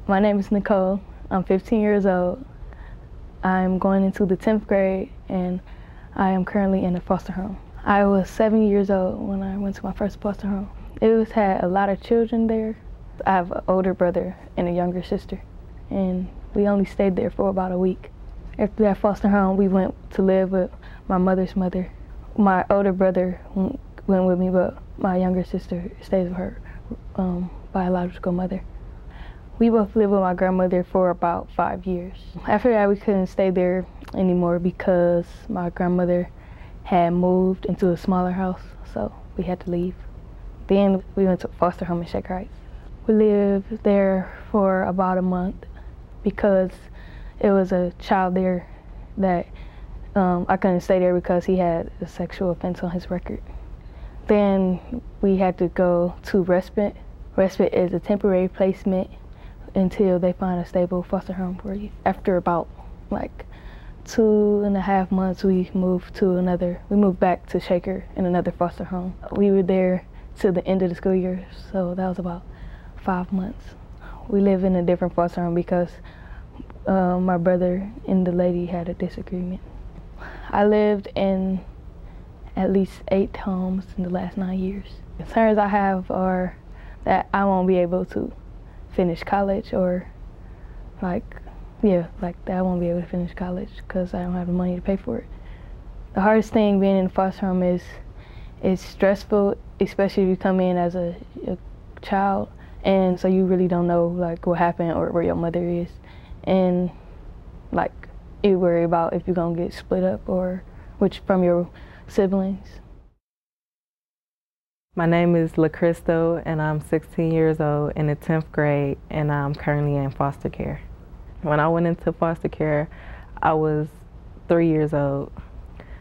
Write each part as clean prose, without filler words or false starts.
My name is Nicole. I'm 15 years old. I'm going into the 10th grade and I am currently in a foster home. I was 7 years old when I went to my first foster home. It had a lot of children there. I have an older brother and a younger sister, and we only stayed there for about a week. After that foster home, we went to live with my mother's mother. My older brother went with me, but my younger sister stays with her biological mother. We both lived with my grandmother for about 5 years. After that, we couldn't stay there anymore because my grandmother had moved into a smaller house, so we had to leave. Then we went to a foster home in Shaker Heights. We lived there for about a month because it was a child there that I couldn't stay there because he had a sexual offense on his record. Then we had to go to respite. Respite is a temporary placement until they find a stable foster home for you. After about like 2.5 months, we moved back to Shaker in another foster home. We were there till the end of the school year, so that was about 5 months. We live in a different foster home because my brother and the lady had a disagreement. I lived in at least 8 homes in the last 9 years. Concerns I have are that I won't be able to finish college, or that I won't be able to finish college because I don't have the money to pay for it. The hardest thing being in a foster home is it's stressful, especially if you come in as a child, and so you really don't know like what happened or where your mother is, and like you worry about if you're gonna get split up or from your siblings. My name is LaCristo, and I'm 16 years old in the 10th grade, and I'm currently in foster care. When I went into foster care, I was 3 years old.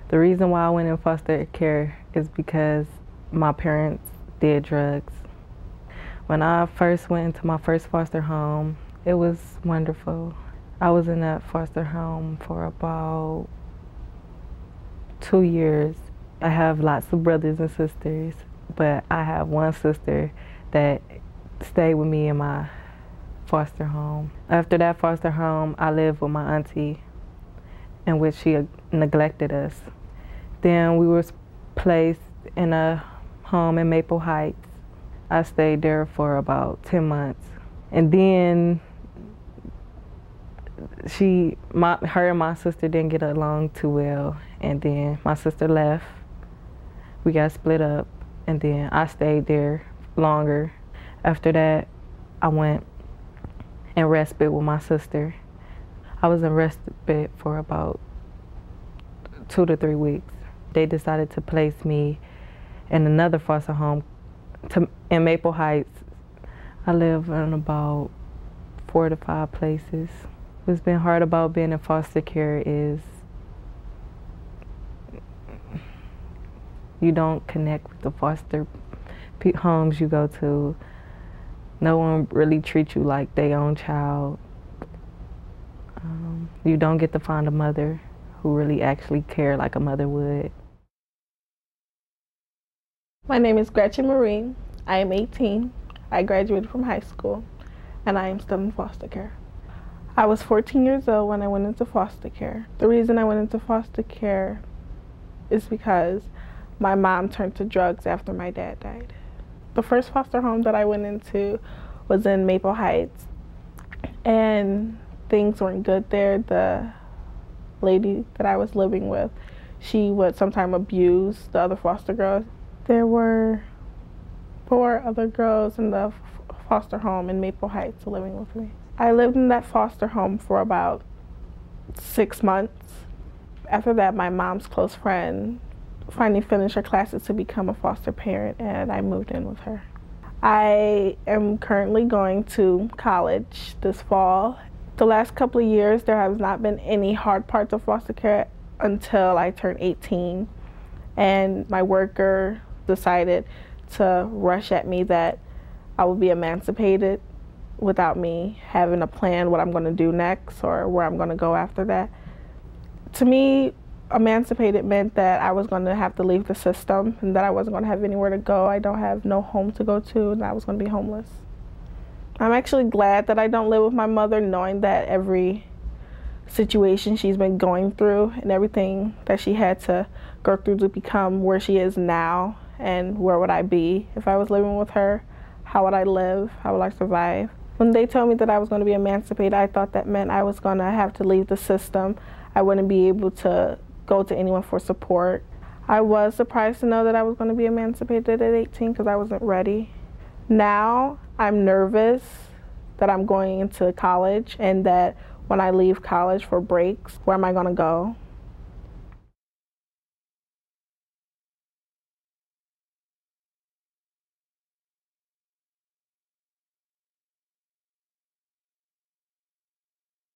The reason why I went in foster care is because my parents did drugs. When I first went into my first foster home, it was wonderful. I was in that foster home for about 2 years. I have lots of brothers and sisters, but I have one sister that stayed with me in my foster home. After that foster home, I lived with my auntie, in which she neglected us. Then we were placed in a home in Maple Heights. I stayed there for about 10 months. And then her and my sister didn't get along too well, and then my sister left. We got split up, and then I stayed there longer. After that, I went in respite with my sister. I was in respite for about 2 to 3 weeks. They decided to place me in another foster home in Maple Heights. I live in about 4 to 5 places. What's been hard about being in foster care is you don't connect with the foster homes you go to. No one really treats you like their own child. You don't get to find a mother who really actually care like a mother would. My name is Gretchen Marie. I am 18. I graduated from high school, and I am still in foster care. I was 14 years old when I went into foster care. The reason I went into foster care is because my mom turned to drugs after my dad died. The first foster home that I went into was in Maple Heights, and things weren't good there. The lady that I was living with, she would sometimes abuse the other foster girls. There were 4 other girls in the foster home in Maple Heights living with me. I lived in that foster home for about 6 months. After that, my mom's close friend finally finished her classes to become a foster parent, and I moved in with her. I am currently going to college this fall. The last couple of years, there has not been any hard parts of foster care until I turned 18. And my worker decided to rush at me that I would be emancipated without me having a plan what I'm going to do next or where I'm going to go after that. To me, emancipated meant that I was going to have to leave the system and that I wasn't going to have anywhere to go. I don't have no home to go to, and I was going to be homeless. I'm actually glad that I don't live with my mother, knowing that every situation she's been going through and everything that she had to go through to become where she is now. And where would I be if I was living with her? How would I live? How would I survive? When they told me that I was going to be emancipated, I thought that meant I was going to have to leave the system. I wouldn't be able to go to anyone for support. I was surprised to know that I was going to be emancipated at 18 because I wasn't ready. Now I'm nervous that I'm going into college and that when I leave college for breaks, where am I going to go?